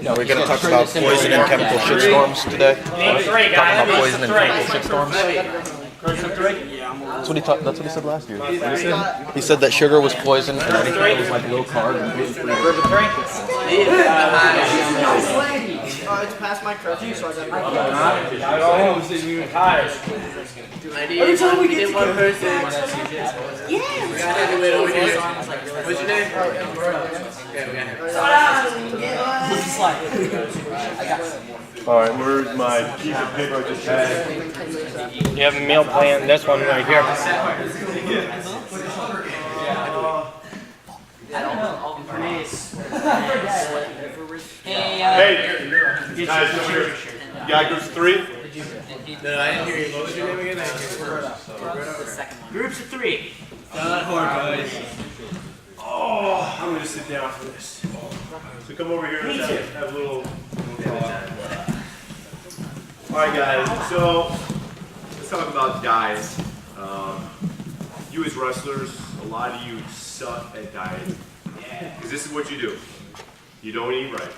No, we're going to talk about poison and chemical shitstorms today. Talking about poison and chemical shitstorms. That's what he said last year. He said that sugar was poison and anything that was like low carb and gluten-free. It's past my curfew, so I got my Every time we get one person. What's your name? Alright, where's my piece of paper I just had? You have a meal plan, this one right here. Hey, guys, over here. You got groups 3? No, I didn't hear you. What was your name again? Groups of 3. Not hard, guys. Oh, I'm going to sit down for this. So come over here and have a little Alright guys, so let's talk about diet. You as wrestlers, a lot of you suck at dieting. Because this is what you do. You don't eat right.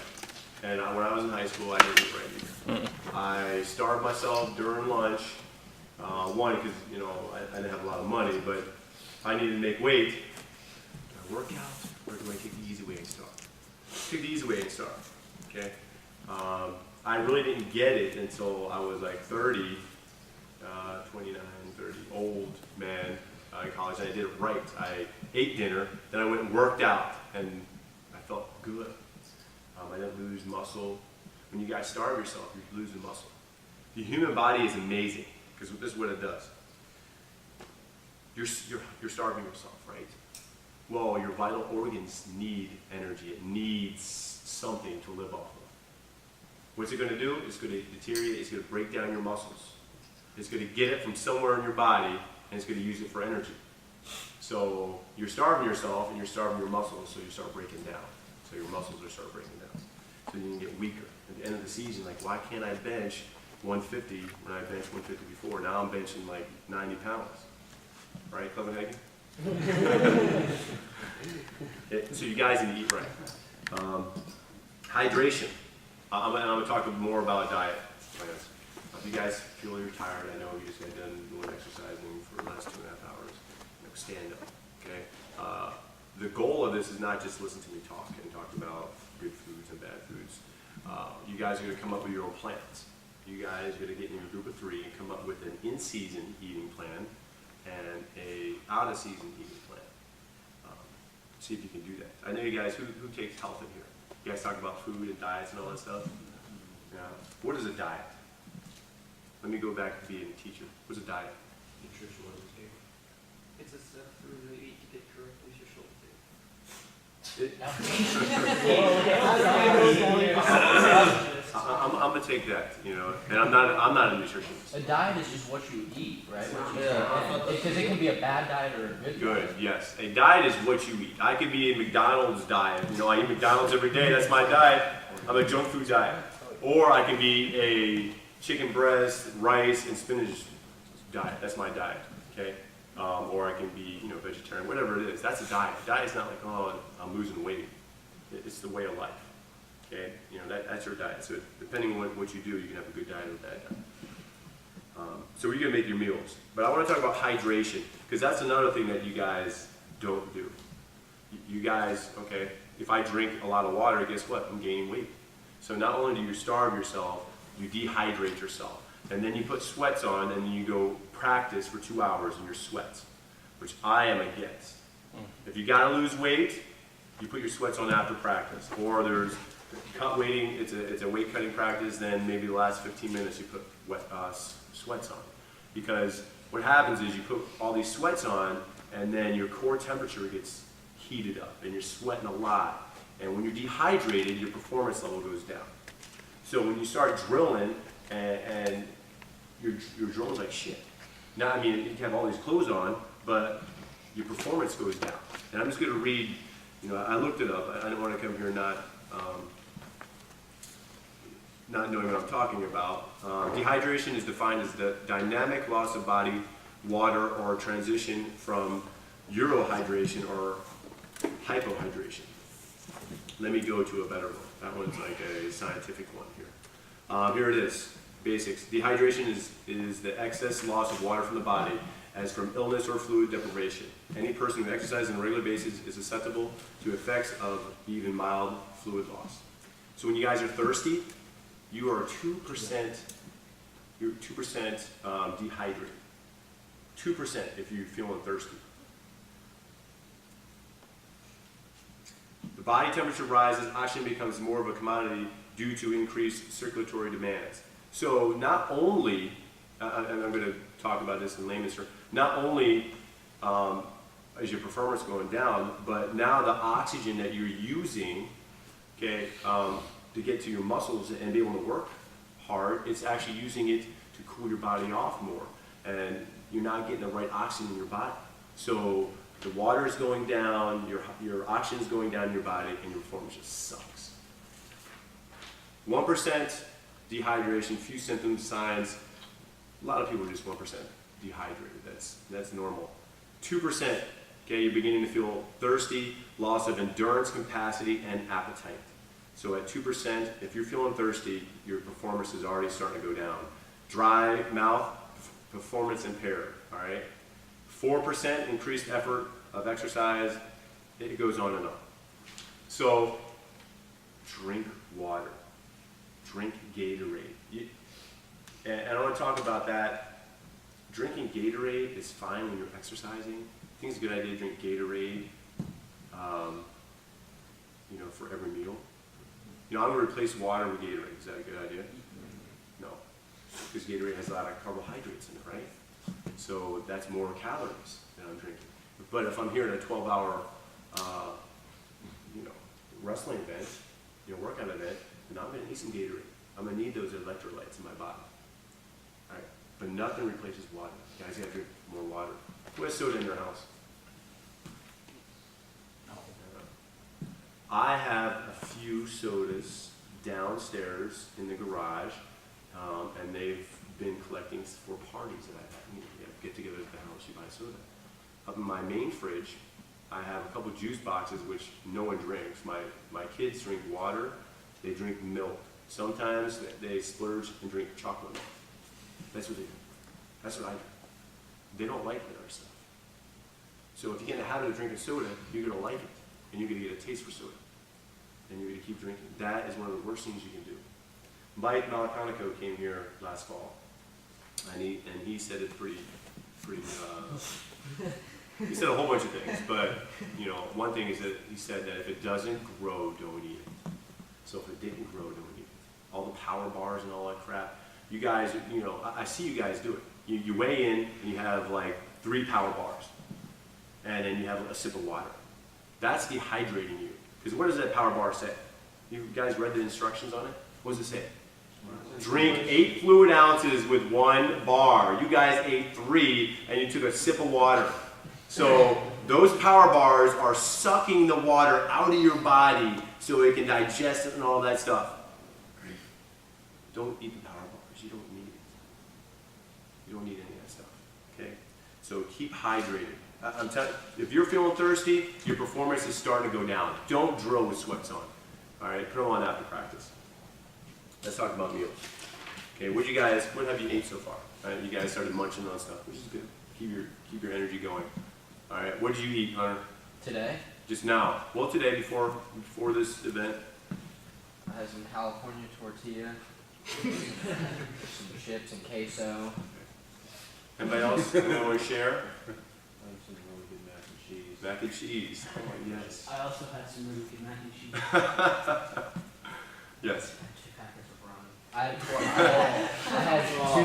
And when I was in high school, I didn't eat right either. I starved myself during lunch. One, because I didn't have a lot of money, but I needed to make weight. Do I work out, or do I take the easy way and starve? Take the easy way and starve. Okay. I really didn't get it until I was like 30, 29, 30, old man in college, and I did it right. I ate dinner, then I went and worked out, and I felt good. I didn't lose muscle. When you guys starve yourself, you're losing muscle. The human body is amazing, because this is what it does. You're starving yourself, right? Well, your vital organs need energy. It needs something to live off of. What's it going to do? It's going to deteriorate. It's going to break down your muscles. It's going to get it from somewhere in your body, and it's going to use it for energy. So you're starving yourself, and you're starving your muscles, so you start breaking down. So your muscles will start breaking down. So you can get weaker. At the end of the season, like, why can't I bench 150 when I benched 150 before? Now I'm benching like 90 pounds. Right, Copenhagen? So you guys need to eat right. Hydration. I'm going to talk more about diet plans. If you guys feel you're tired, I know you just got done doing exercising for the last 2.5 hours. Stand up, okay? The goal of this is not just listen to me talk and talk about good foods and bad foods. You guys are going to come up with your own plans. You guys are going to get in your group of 3 and come up with an in-season eating plan and a out-of-season eating plan. See if you can do that. I know you guys, who takes health in here? You guys talk about food and diets and all that stuff? Yeah. What is a diet? Let me go back to being a teacher. What's a diet? Nutritional intake. It's a set of food that you eat to get correctly your shoulder. I'm gonna take that, and I'm not a nutritionist. A diet is just what you eat, right? Because it can be a bad diet or a good diet. Good, yes. A diet is what you eat. I could be a McDonald's diet. I eat McDonald's every day. That's my diet. I'm a junk food diet. Or I can be a chicken breast, rice, and spinach diet. That's my diet. Okay. Or I can be, vegetarian. Whatever it is. That's a diet. A diet is not like, oh, I'm losing weight. It's the way of life. Okay, that's your diet. So depending on what you do, you can have a good diet or a bad diet. So you're gonna make your meals. But I want to talk about hydration, because that's another thing that you guys don't do. You guys, okay, if I drink a lot of water, guess what? I'm gaining weight. So not only do you starve yourself, you dehydrate yourself. And then you put sweats on, and then you go practice for 2 hours in your sweats, which I am against. If you gotta lose weight, you put your sweats on after practice. Or there's cut weighting, it's a weight cutting practice, then maybe the last 15 minutes you put sweats on. Because what happens is you put all these sweats on, and then your core temperature gets heated up, and you're sweating a lot. And when you're dehydrated, your performance level goes down. So when you start drilling, and your drilling's like shit. Now, I mean, you can have all these clothes on, but your performance goes down. And I'm just gonna read, I looked it up. I didn't want to come here not knowing what I'm talking about. Dehydration is defined as the dynamic loss of body water or transition from eurohydration or hypohydration. let me go to a better one. That one's like a scientific one here. Here it is, basics. Dehydration is the excess loss of water from the body as from illness or fluid deprivation. Any person who exercises on a regular basis is susceptible to effects of even mild fluid loss. So when you guys are thirsty, you are 2%, you're 2% dehydrated. 2% if you're feeling thirsty. The body temperature rises, oxygen becomes more of a commodity due to increased circulatory demands. So not only, and I'm going to talk about this in layman's terms, not only is your performance going down, but now the oxygen that you're using, okay, to get to your muscles and be able to work hard, it's actually using it to cool your body off more. And you're not getting the right oxygen in your body. So the water is going down, your oxygen is going down in your body, and your performance just sucks. 1% dehydration, few symptoms, signs. A lot of people are just 1% dehydrated. That's normal. 2%, okay, you're beginning to feel thirsty, loss of endurance capacity, and appetite. So at 2%, if you're feeling thirsty, your performance is already starting to go down. Dry mouth, performance impaired, all right? 4% increased effort of exercise, it goes on and on. So drink water, drink Gatorade. And I want to talk about that. Drinking Gatorade is fine when you're exercising. I think it's a good idea to drink Gatorade, you know, for every meal. You know, I'm going to replace water with Gatorade. Is that a good idea? No, because Gatorade has a lot of carbohydrates in it, right? So that's more calories that I'm drinking. But if I'm here at a 12-hour, you know, wrestling event, you know, workout event, then I'm going to need some Gatorade. I'm going to need those electrolytes in my body. All right, but nothing replaces water. You guys got to drink more water. Who has soda in their house? I have a few sodas downstairs in the garage, and they've been collecting for parties that I've had. You have get-togethers at the house, you buy soda. Up in my main fridge, I have a couple juice boxes which no one drinks. My kids drink water, they drink milk. Sometimes they splurge and drink chocolate milk. That's what they do. That's what I do. They don't like that other stuff. So if you get in the habit of drinking soda, you're going to like it, and you're going to get a taste for soda. And you're going to keep drinking. That is one of the worst things you can do. Mike Malaconico came here last fall, and he said it pretty he said a whole bunch of things, but you know, one thing is that he said that if it doesn't grow, don't eat it. So if it didn't grow, don't eat it. All the power bars and all that crap. You guys, you know, I see you guys do it. You weigh in and you have like 3 power bars, and then you have a sip of water. That's dehydrating you. Because what does that power bar say? You guys read the instructions on it? What does it say? Drink 8 fluid ounces with 1 bar. You guys ate 3 and you took a sip of water. So those power bars are sucking the water out of your body so it can digest it and all that stuff. Don't eat the power bars. You don't need it. You don't need any of that stuff. Okay? So keep hydrated. I'm telling you, if you're feeling thirsty, your performance is starting to go down. Don't drill with sweats on. All right? Put them on after practice. Let's talk about meals. Okay, what have you ate so far? All right, you guys started munching on stuff, which is good. Keep your energy going. All right, what did you eat, Hunter? Today, Just now. Well, today before this event. I had some California tortilla, some chips and queso. Anybody else want to share? I have some really good mac and cheese. Mac and cheese. Oh, yes. I also had some really good mac and cheese. Yes. 2 packets of ramen. I had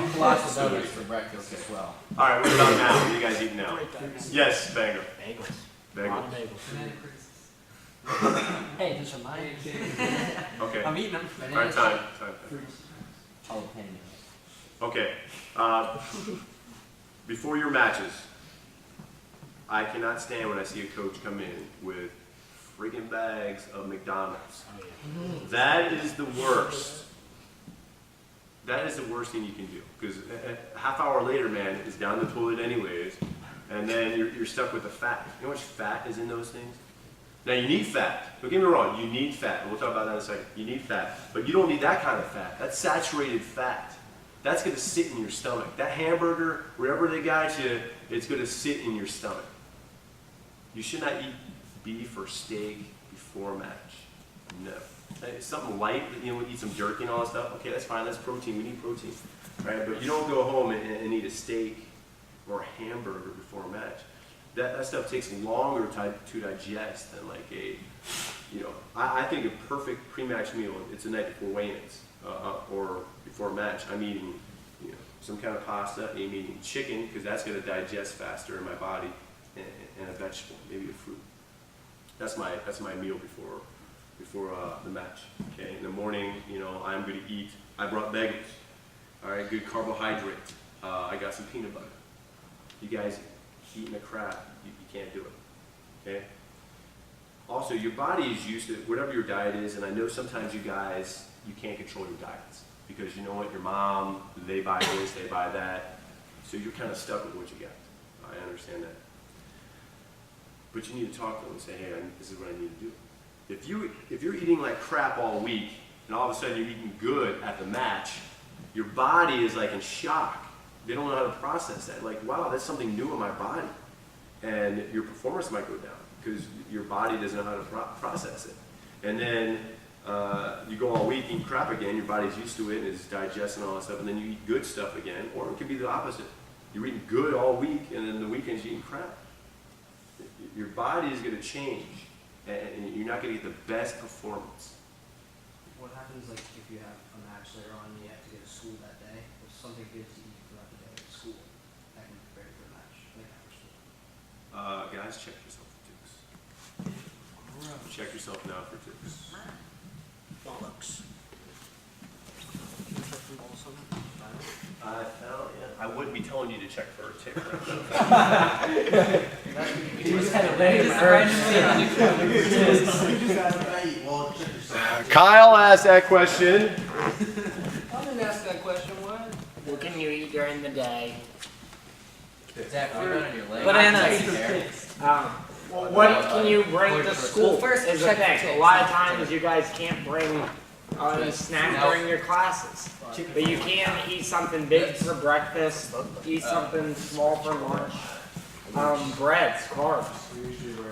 2 colossal donuts for breakfast as well. All right, what about now? What are you guys eating now? Yes, Banger. Bagels. Bagel. Hey, those are mine. Okay. I'm eating them. All right, time. Jalapenos. Okay. Before your matches, I cannot stand when I see a coach come in with friggin' bags of McDonald's. That is the worst. That is the worst thing you can do. Because a half hour later, man, it's down the toilet anyways, and then you're stuck with the fat. You know how much fat is in those things? Now you need fat. Don't get me wrong, you need fat. And we'll talk about that in a second. You need fat. But you don't need that kind of fat. That's saturated fat. That's going to sit in your stomach. That hamburger, wherever they got you, it's going to sit in your stomach. You should not eat beef or steak before a match. No. Something light, eat some jerky and all that stuff. Okay, that's fine. That's protein. We need protein. Right? But you don't go home and eat a steak or a hamburger before a match. That stuff takes longer to digest than like I think a perfect pre-match meal, it's a night before weigh-ins or before a match. I'm eating some kind of pasta, I'm eating chicken because that's going to digest faster in my body, and a vegetable, maybe a fruit. That's my meal before the match. Okay, in the morning, I'm going to eat. I brought bagels. All right, good carbohydrate. I got some peanut butter. You guys eating a crap, you can't do it. Okay. Also, your body is used to whatever your diet is, and I know sometimes you guys can't control your diets because you know what, your mom, they buy this, they buy that, so you're kind of stuck with what you got. I understand that. But you need to talk to them and say, hey, this is what I need to do. If you're eating like crap all week, and all of a sudden you're eating good at the match, your body is like in shock. They don't know how to process that. Like, wow, that's something new in my body. And your performance might go down because your body doesn't know how to process it. And then you go all week, eat crap again, your body's used to it and is digesting all that stuff, and then you eat good stuff again, or it could be the opposite. You're eating good all week, and then the weekends you're eating crap. Your body is going to change, and you're not going to get the best performance. What happens like if you have a match later on and you have to go to school that day? What's something good to eat throughout the day at school that can prepare for a match, like after school? Guys, check yourself for ticks. Check yourself now for ticks. Bollocks. I wouldn't be telling you to check for a tick. Kyle asked that question. I didn't ask that question. What can you eat during the day? Zach, what on your leg? Bananas. What can you bring to school? First, is a check thing. A lot of times you guys can't bring a snack during your classes. But you can eat something big for breakfast, eat something small for lunch. Breads, carbs,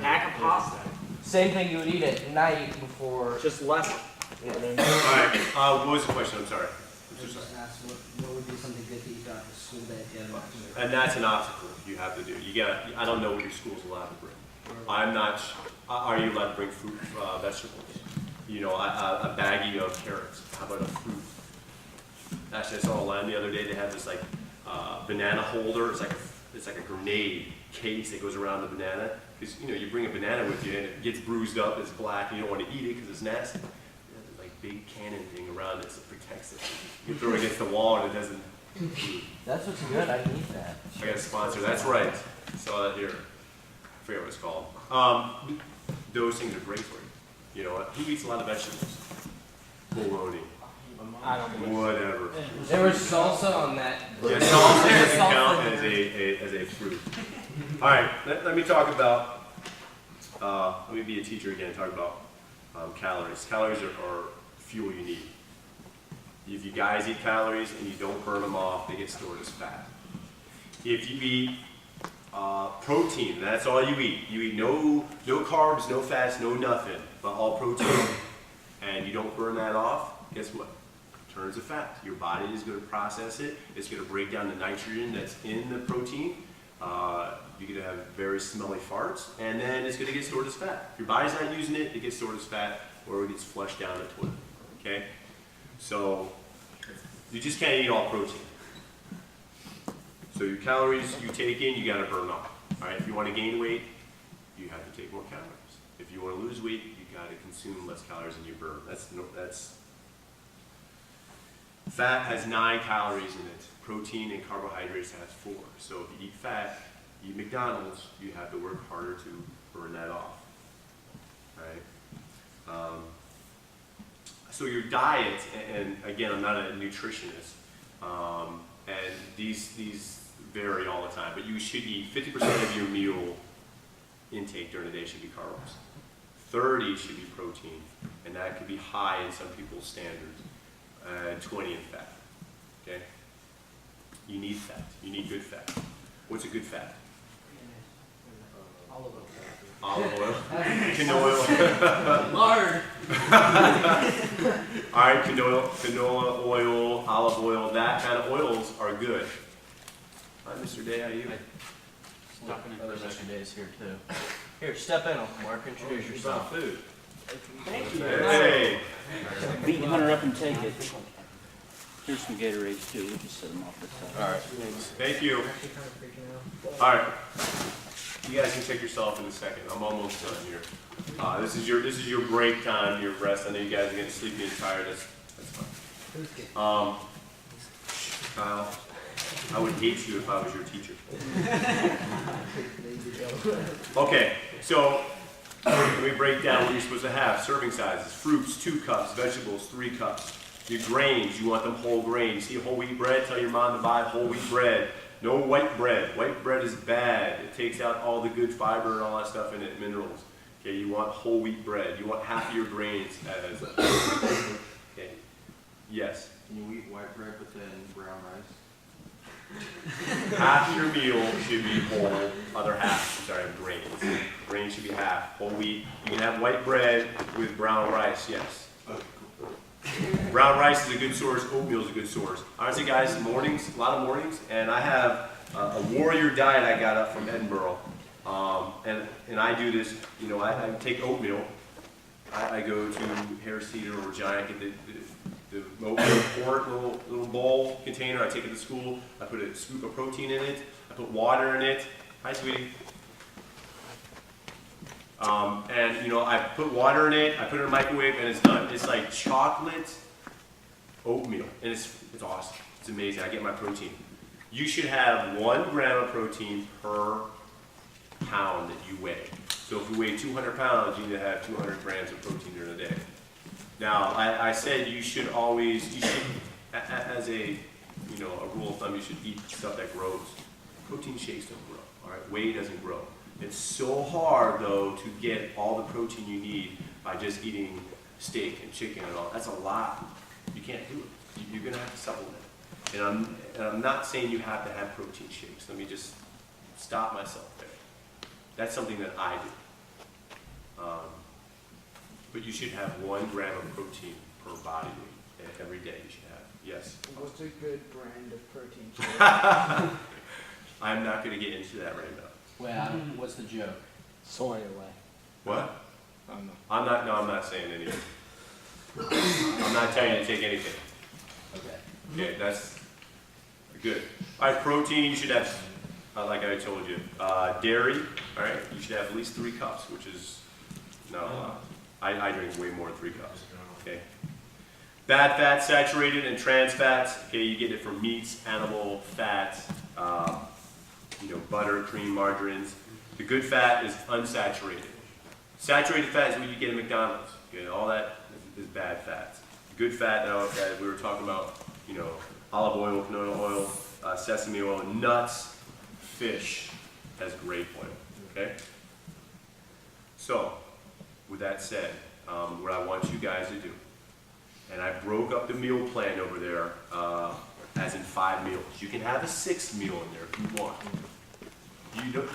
pack of pasta. Same thing you would eat at night before. Just less. Alright, what was the question? I'm sorry. I just asked what would be something good to eat throughout the school day if you had a match. And that's an obstacle you have to do. I don't know what your school's allowed to bring. I'm not, are you allowed to bring fruit, vegetables? A baggie of carrots. How about a fruit? Actually, I saw a line the other day. They have this like banana holder. It's like a grenade case that goes around the banana. Because you bring a banana with you and it gets bruised up. It's black. And you don't want to eat it because it's nasty. There's like big cannon thing around it that protects it. You throw it against the wall and it doesn't. That's what's good. I need that. I got a sponsor. That's right. Saw that here. I forget what it's called. Those things are great for you. You know what? Who eats a lot of vegetables? Bologna. I don't know. Whatever. There was salsa on that. Yeah, salsa doesn't count as a fruit. All right, let me talk about, let me be a teacher again and talk about calories. Calories are fuel you need. If you guys eat calories and you don't burn them off, they get stored as fat. If you eat protein, that's all you eat. You eat no carbs, no fats, no nothing, but all protein, and you don't burn that off, guess what? It turns to fat. Your body is going to process it. It's going to break down the nitrogen that's in the protein. You're going to have very smelly farts, and then it's going to get stored as fat. If your body's not using it, it gets stored as fat, or it gets flushed down the toilet. Okay? So you just can't eat all protein. So your calories you take in, you got to burn off. All right? If you want to gain weight, you have to take more calories. If you want to lose weight, you got to consume less calories than you burn. That's fat has 9 calories in it. Protein and carbohydrates has 4. So if you eat fat, you eat McDonald's, you have to work harder to burn that off. Right? So your diet, and again, I'm not a nutritionist, and these vary all the time, but you should eat 50% of your meal intake during the day should be carbs. 30 should be protein, and that could be high in some people's standards, 20 in fat, okay? You need fat, you need good fat. What's a good fat? Olive oil. Olive oil, canola oil. Lard. All right, canola oil, olive oil, that kind of oils are good. Hi, Mr. Day, how are you? Other Mr. Days here too. Here, step in, Mark. Introduce yourself. About food. Thank you. Hey, Beat Hunter up and take it. Here's some Gatorades too. We'll just set them off this side. all right, thank you. Actually kind of freaking out. All right, you guys can check yourself in a second. I'm almost done here. This is your break time, your rest. I know you guys are getting sleepy and tired. That's fine. Kyle, I would hate you if I was your teacher. Okay, so let me break down what you're supposed to have. Serving sizes: fruits, 2 cups; vegetables, 3 cups. Your grains, you want them whole grains. See whole wheat bread? Tell your mom to buy whole wheat bread. No white bread. White bread is bad. It takes out all the good fiber and all that stuff in it, minerals. Okay, you want whole wheat bread. You want half of your grains as. Okay. Yes. Can you eat white bread but then brown rice? Half your meal should be whole, other half, grains. Grains should be half. Whole wheat. You can have white bread with brown rice, yes. Brown rice is a good source, oatmeal is a good source. Honestly guys, mornings, a lot of mornings, and I have a warrior diet I got up from Edinburgh. And I do this, you know, I take oatmeal. I go to Harris Teeter or Giant, get the oatmeal quart, little bowl container. I take it to school. I put a scoop of protein in it. I put water in it. Hi, sweetie. And you know, I put water in it. I put it in the microwave, and it's done. It's like chocolate oatmeal, and it's awesome. It's amazing. I get my protein. You should have 1 gram of protein per pound that you weigh. So if you weigh 200 pounds, you need to have 200 grams of protein during the day. Now, I said you should, as a, you know, a rule of thumb, you should eat stuff that grows. Protein shakes don't grow, all right? Whey doesn't grow. It's so hard, though, to get all the protein you need by just eating steak and chicken and all. That's a lot. You can't do it. You're going to have to supplement. And I'm not saying you have to have protein shakes. Let me just stop myself there. That's something that I do. But you should have 1 gram of protein per body weight every day. You should have. Yes. What's a good brand of protein shake? I'm not going to get into that right now. Well, what's the joke? Soy away. What? I'm I'm not saying anything. I'm not telling you to take anything. Okay. Okay, that's good. All right, protein, you should have, like I told you, dairy, all right, you should have at least 3 cups, which is not a lot. I drink way more than 3 cups, okay? Bad fats, saturated and trans fats, okay, you get it from meats, animal fats, you know, butter, cream, margarines. The good fat is unsaturated. Saturated fat is what you get at McDonald's, okay? All that is bad fats. Good fat, that we were talking about, you know, olive oil, canola oil, sesame oil, nuts, fish has grape oil, okay? So, with that said, what I want you guys to do, and I broke up the meal plan over there as in 5 meals. You can have a 6th meal in there if you want.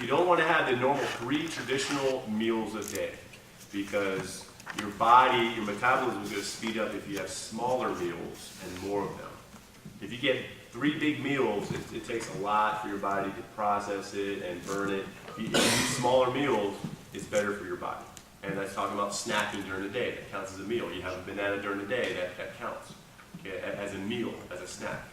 You don't want to have the normal 3 traditional meals a day because your body, your metabolism is going to speed up if you have smaller meals and more of them. If you get 3 big meals, it takes a lot for your body to process it and burn it. If you eat smaller meals, it's better for your body. And that's talking about snacking during the day. That counts as a meal. You have a banana during the day, that counts, okay, as a meal, as a snack.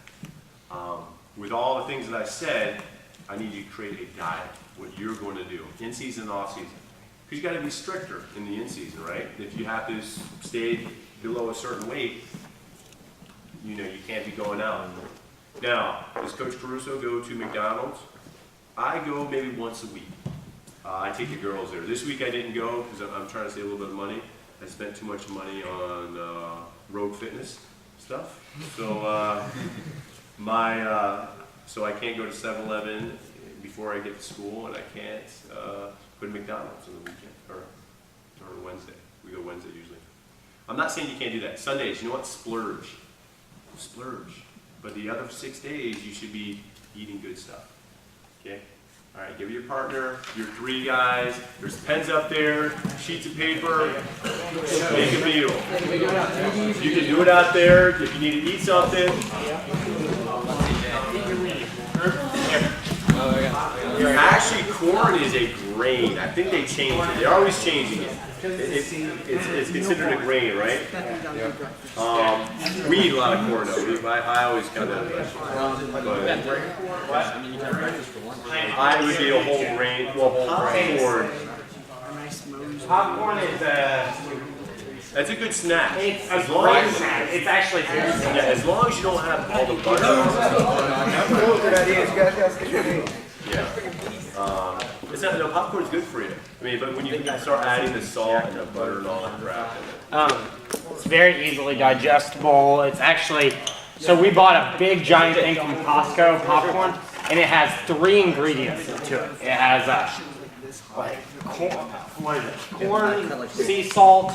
With all the things that I said, I need you to create a diet, what you're going to do, in season and off season. Because you got to be stricter in the in season, right? If you have to stay below a certain weight, you know, you can't be going out. Now, does Coach Caruso go to McDonald's? I go maybe once a week. I take the girls there. This week I didn't go because I'm trying to save a little bit of money. I spent too much money on road fitness stuff. So so I can't go to 7-Eleven before I get to school, and I can't go to McDonald's on the weekend or or Wednesday. We go Wednesday usually. I'm not saying you can't do that. Sundays, you know what? Splurge. Splurge. But the other 6 days, you should be eating good stuff. Okay? All right, give your partner, your 3 guys. There's pens up there, sheets of paper. Make a meal. You can do it out there if you need to eat something. Actually, corn is a grain. I think they changed it. They're always changing it. It's considered a grain, right? We eat a lot of corn though. I always kind of. I would be a whole grain. Well, popcorn. Popcorn is That's a good snack. it's a great snack. It's actually good. Yeah, as long as you don't have all the butter. Yeah. It's not, no, popcorn's good for you. I mean, but when you start adding the salt and the butter and all that crap in it. It's very easily digestible. It's actually, so we bought a big giant thing from Costco, popcorn, and it has 3 ingredients to it. It has like corn, what is it? Corn, sea salt,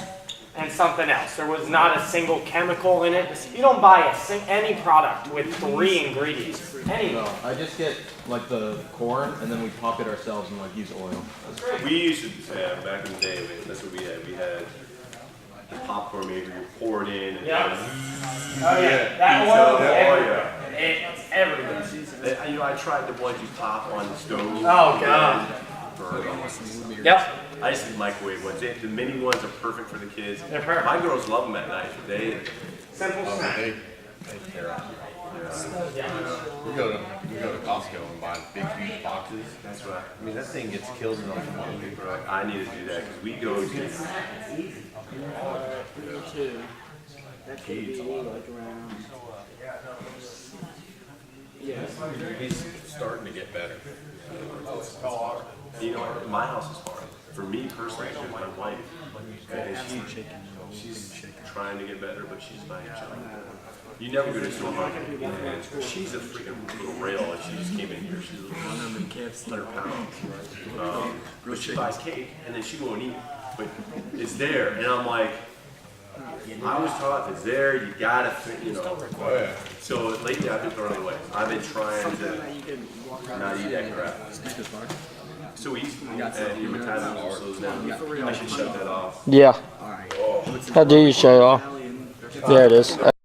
and something else. There was not a single chemical in it. You don't buy any product with 3 ingredients. Any. No, I just get like the corn and then we pop it ourselves and like use oil. We used to, back in the day, that's what we had. We had the popcorn maker, you pour it in. And Yeah. Oh yeah, that oil is everywhere. It's everywhere. You know, I tried the ones you pop on the stove. Oh god. Yep. I used to microwave ones. The mini ones are perfect for the kids. They're perfect. My girls love them at night. Simple snack. We go to Costco and buy big, huge boxes. That's right. I mean, that thing gets killed in like 1 week. Right. I need to do that because we go to. Me too. That could be like around. Yeah. He's starting to get better. You know, my house is hard. For me personally, my wife, and she's trying to get better, but she's my child. You never go to the supermarket, and she's a freaking little rail, and she just came in here. She's a little 100 pounds. But she buys cake, and then she won't eat. But it's there, and I'm like, I was taught if it's there, you gotta, you know. Oh, yeah. So lately, I've been throwing it away. I've been trying to not eat that crap. So easy, and your metabolism slows down. I should shut that off. Yeah. How do you shut it off? There it is.